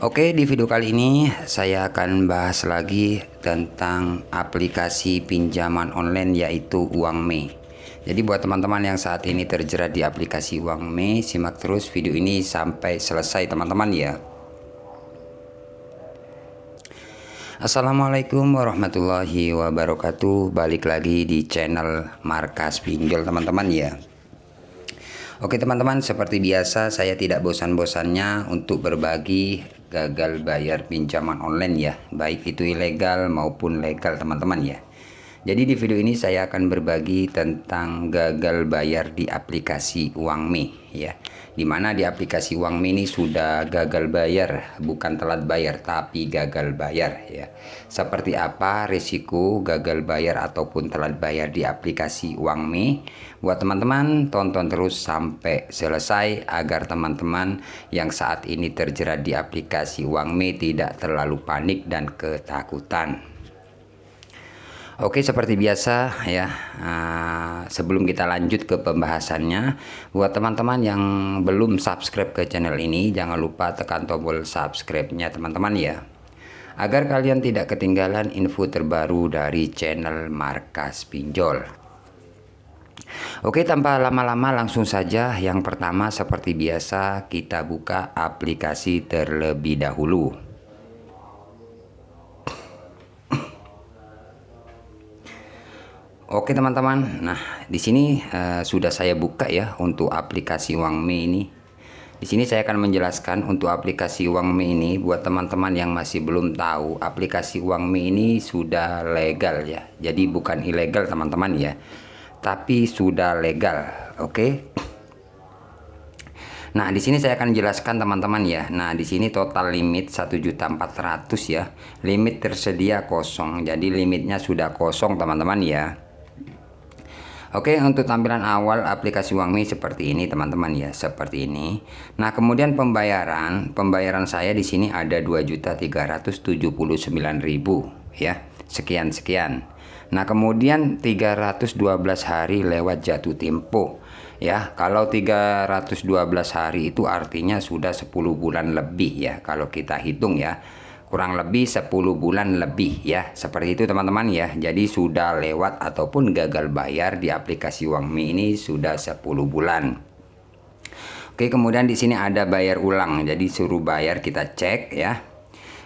Oke, di video kali ini saya akan bahas lagi tentang aplikasi pinjaman online yaitu Uangme. Jadi buat teman-teman yang saat ini terjerat di aplikasi Uangme, simak terus video ini sampai selesai teman-teman ya. Assalamualaikum warahmatullahi wabarakatuh. Balik lagi di channel Markas Pinjol teman-teman ya. Oke teman-teman, seperti biasa saya tidak bosan-bosannya untuk berbagi gagal bayar pinjaman online ya, baik itu ilegal maupun legal teman-teman ya. Jadi di video ini saya akan berbagi tentang gagal bayar di aplikasi Uangme ya. Dimana di aplikasi Uangme ini sudah gagal bayar, bukan telat bayar tapi gagal bayar ya. Seperti apa risiko gagal bayar ataupun telat bayar di aplikasi Uangme? Buat teman-teman tonton terus sampai selesai agar teman-teman yang saat ini terjerat di aplikasi Uangme tidak terlalu panik dan ketakutan. Oke, seperti biasa ya, sebelum kita lanjut ke pembahasannya, buat teman-teman yang belum subscribe ke channel ini, jangan lupa tekan tombol subscribe-nya teman-teman ya, agar kalian tidak ketinggalan info terbaru dari channel Markas Pinjol. Oke, tanpa lama-lama langsung saja. Yang pertama seperti biasa kita buka aplikasi terlebih dahulu. Oke teman-teman, nah di sini sudah saya buka ya untuk aplikasi Uangme ini. Di sini saya akan menjelaskan untuk aplikasi Uangme ini buat teman-teman yang masih belum tahu, aplikasi Uangme ini sudah legal ya. Jadi bukan ilegal teman-teman ya, tapi sudah legal. Oke. Nah, di sini saya akan jelaskan teman-teman ya. Nah, di sini total limit 1.400.000 ya. Limit tersedia kosong. Jadi limitnya sudah kosong teman-teman ya. Oke, untuk tampilan awal aplikasi Uangme seperti ini teman-teman ya, seperti ini. Nah, kemudian pembayaran saya di sini ada 2.379.000 ya. Sekian. Nah, kemudian 312 hari lewat jatuh tempo ya. Kalau 312 hari itu artinya sudah 10 bulan lebih ya kalau kita hitung ya. Kurang lebih 10 bulan lebih ya, seperti itu teman-teman ya. Jadi sudah lewat ataupun gagal bayar di aplikasi Uangme ini sudah 10 bulan. Oke, kemudian di sini ada bayar ulang. Jadi suruh bayar, kita cek ya.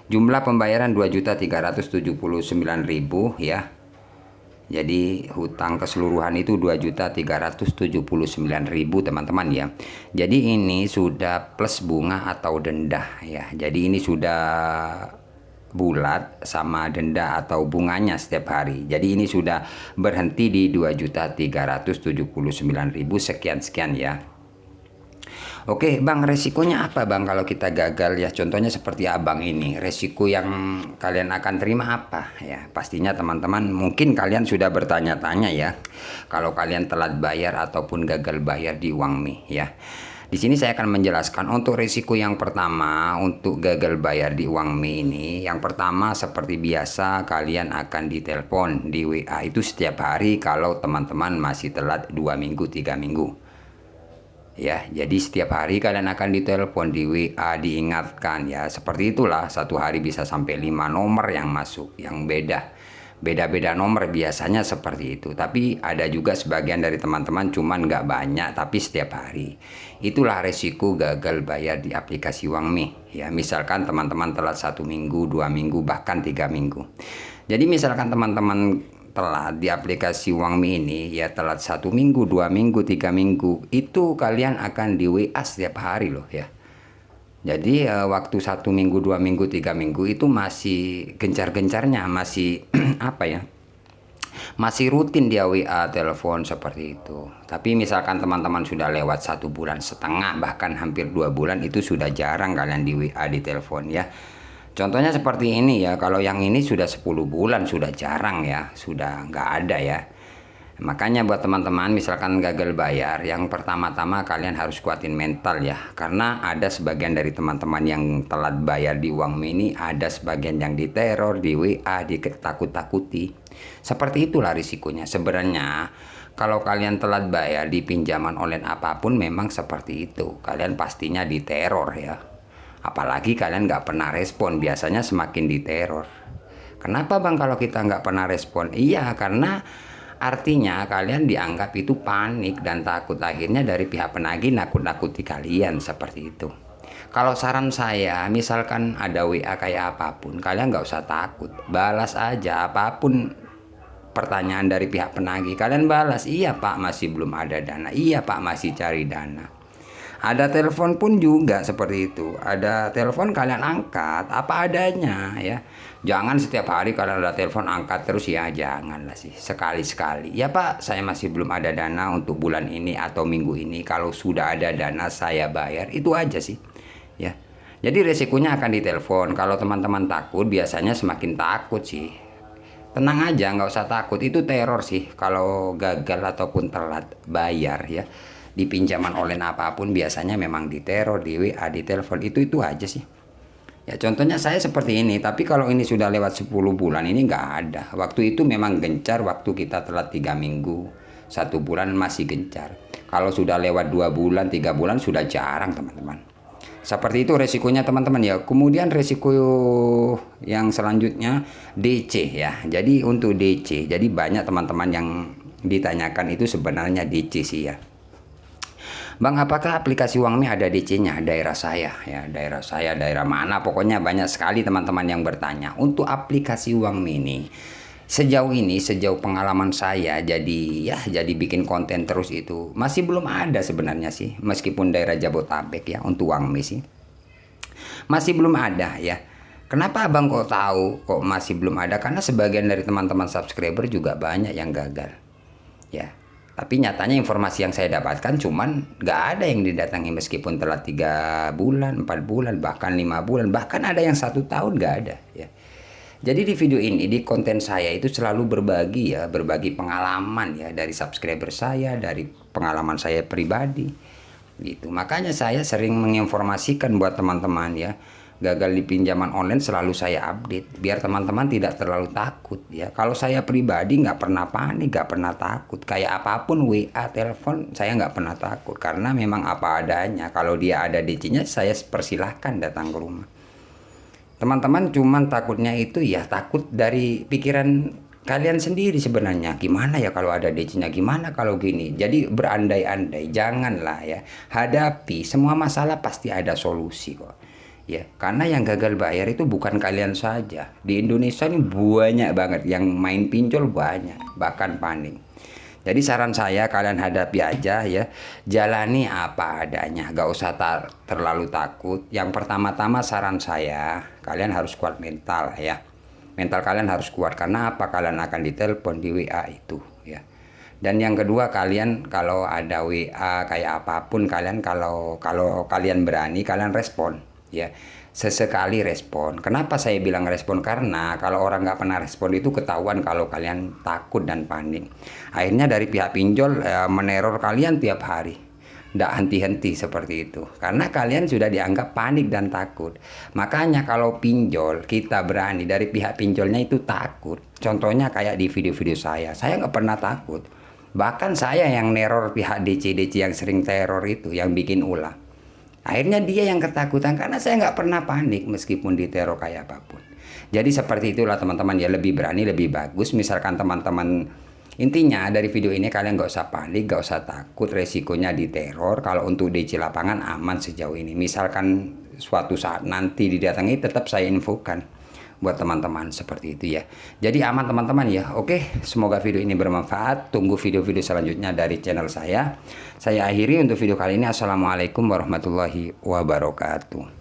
Jumlah pembayaran 2.379.000 ya. Jadi hutang keseluruhan itu 2.379.000 teman-teman ya. Jadi ini sudah plus bunga atau denda ya. Jadi ini sudah bulat sama denda atau bunganya setiap hari. Jadi ini sudah berhenti di 2.379.000 sekian ya. Oke bang, resikonya apa bang kalau kita gagal ya? Contohnya seperti abang ini, resiko yang kalian akan terima apa ya? Pastinya teman-teman mungkin kalian sudah bertanya-tanya ya, kalau kalian telat bayar ataupun gagal bayar di Uangme ya. Di sini saya akan menjelaskan untuk resiko yang pertama untuk gagal bayar di Uangme ini. Yang pertama seperti biasa kalian akan ditelepon di WA itu setiap hari kalau teman-teman masih telat 2 minggu 3 minggu. Ya, jadi setiap hari kalian akan ditelepon di WA, diingatkan ya. Seperti itulah, satu hari bisa sampai 5 nomor yang masuk, yang beda-beda nomor biasanya seperti itu. Tapi ada juga sebagian dari teman-teman cuman nggak banyak, tapi setiap hari. Itulah resiko gagal bayar di aplikasi Uangme ya. Misalkan teman-teman telat 1 minggu, 2 minggu, bahkan 3 minggu. Jadi misalkan teman-teman telat di aplikasi Uangme ini ya, telat 1 minggu, 2 minggu, 3 minggu, itu kalian akan di WA setiap hari loh ya. Jadi waktu 1 minggu, 2 minggu, 3 minggu itu masih gencar-gencarnya, masih apa ya, masih rutin dia WA, telepon seperti itu. Tapi misalkan teman-teman sudah lewat 1,5 bulan, bahkan hampir 2 bulan, itu sudah jarang kalian di WA, di telepon ya. Contohnya seperti ini ya, kalau yang ini sudah 10 bulan, sudah jarang ya, sudah nggak ada ya. Makanya buat teman-teman misalkan gagal bayar, yang pertama-tama kalian harus kuatin mental ya. Karena ada sebagian dari teman-teman yang telat bayar di Uangme ini, ada sebagian yang diteror, di WA, ditakut-takuti. Seperti itulah risikonya. Sebenarnya kalau kalian telat bayar di pinjaman online apapun memang seperti itu. Kalian pastinya diteror ya. Apalagi kalian nggak pernah respon, biasanya semakin diteror. Kenapa bang kalau kita nggak pernah respon? Iya, karena artinya kalian dianggap itu panik dan takut. Akhirnya dari pihak penagih nakut-nakuti kalian seperti itu. Kalau saran saya, misalkan ada WA kayak apapun, kalian nggak usah takut. Balas aja apapun pertanyaan dari pihak penagih. Kalian balas, iya pak masih belum ada dana. Iya pak masih cari dana. Ada telepon pun juga seperti itu. Ada telepon kalian angkat apa adanya ya. Jangan setiap hari kalian ada telepon angkat terus ya, janganlah sih. Sekali-sekali. Ya Pak, saya masih belum ada dana untuk bulan ini atau minggu ini. Kalau sudah ada dana saya bayar. Itu aja sih. Ya. Jadi resikonya akan ditelepon. Kalau teman-teman takut biasanya semakin takut sih. Tenang aja, nggak usah takut. Itu teror sih kalau gagal ataupun telat bayar ya. Di pinjaman online apapun biasanya memang diteror, di WA, di telepon, itu aja sih. Ya contohnya saya seperti ini, tapi kalau ini sudah lewat 10 bulan ini nggak ada. Waktu itu memang gencar, waktu kita telat 3 minggu, 1 bulan masih gencar. Kalau sudah lewat 2 bulan, 3 bulan sudah jarang teman-teman. Seperti itu resikonya teman-teman ya. Kemudian resiko yang selanjutnya DC ya. Jadi untuk DC, jadi banyak teman-teman yang ditanyakan itu sebenarnya DC sih ya. Bang, apakah aplikasi Uangme ada DC-nya? Daerah saya, ya daerah saya, daerah mana? Pokoknya banyak sekali teman-teman yang bertanya. Untuk aplikasi Uangme ini, sejauh pengalaman saya, jadi bikin konten terus itu masih belum ada sebenarnya sih. Meskipun daerah Jabodetabek ya untuk Uangme sih, masih belum ada ya. Kenapa abang kok tahu kok masih belum ada? Karena sebagian dari teman-teman subscriber juga banyak yang gagal, ya. Tapi nyatanya informasi yang saya dapatkan cuman nggak ada yang didatangi meskipun telah 3 bulan, 4 bulan, bahkan 5 bulan, bahkan ada yang 1 tahun nggak ada ya. Jadi di video ini, di konten saya itu selalu berbagi ya, berbagi pengalaman ya dari subscriber saya, dari pengalaman saya pribadi gitu. Makanya saya sering menginformasikan buat teman-teman ya. Gagal di pinjaman online selalu saya update biar teman-teman tidak terlalu takut ya. Kalau saya pribadi nggak pernah panik, nggak pernah takut. Kayak apapun WA, telepon, saya nggak pernah takut karena memang apa adanya. Kalau dia ada DC-nya, saya persilahkan datang ke rumah. Teman-teman cuman takutnya itu ya takut dari pikiran kalian sendiri sebenarnya. Gimana ya kalau ada DC-nya, gimana kalau gini. Jadi berandai-andai, janganlah ya. Hadapi semua masalah, pasti ada solusi kok. Ya, karena yang gagal bayar itu bukan kalian saja. Di Indonesia ini banyak banget yang main pinjol, banyak, bahkan panik. Jadi saran saya kalian hadapi aja ya. Jalani apa adanya, gak usah terlalu takut. Yang pertama-tama saran saya, kalian harus kuat mental ya. Mental kalian harus kuat karena apa? Kalian akan ditelepon di WA itu ya. Dan yang kedua, kalian kalau ada WA kayak apapun, kalian kalau kalian berani, kalian respon. Ya, sesekali respon. Kenapa saya bilang respon? Karena kalau orang nggak pernah respon itu ketahuan kalau kalian takut dan panik. Akhirnya dari pihak pinjol meneror kalian tiap hari, nggak henti-henti seperti itu. Karena kalian sudah dianggap panik dan takut. Makanya kalau pinjol kita berani, dari pihak pinjolnya itu takut. Contohnya kayak di video-video saya nggak pernah takut. Bahkan saya yang neror pihak DC yang sering teror itu, yang bikin ulah. Akhirnya dia yang ketakutan karena saya nggak pernah panik meskipun diteror kayak apapun. Jadi seperti itulah teman-teman ya, lebih berani lebih bagus. Misalkan teman-teman, intinya dari video ini kalian nggak usah panik, nggak usah takut resikonya diteror. Kalau untuk DC lapangan aman sejauh ini. Misalkan suatu saat nanti didatangi, tetap saya infokan buat teman-teman seperti itu ya. Jadi aman teman-teman ya. Oke, semoga video ini bermanfaat. Tunggu video-video selanjutnya dari channel saya. Saya akhiri untuk video kali ini. Assalamualaikum warahmatullahi wabarakatuh.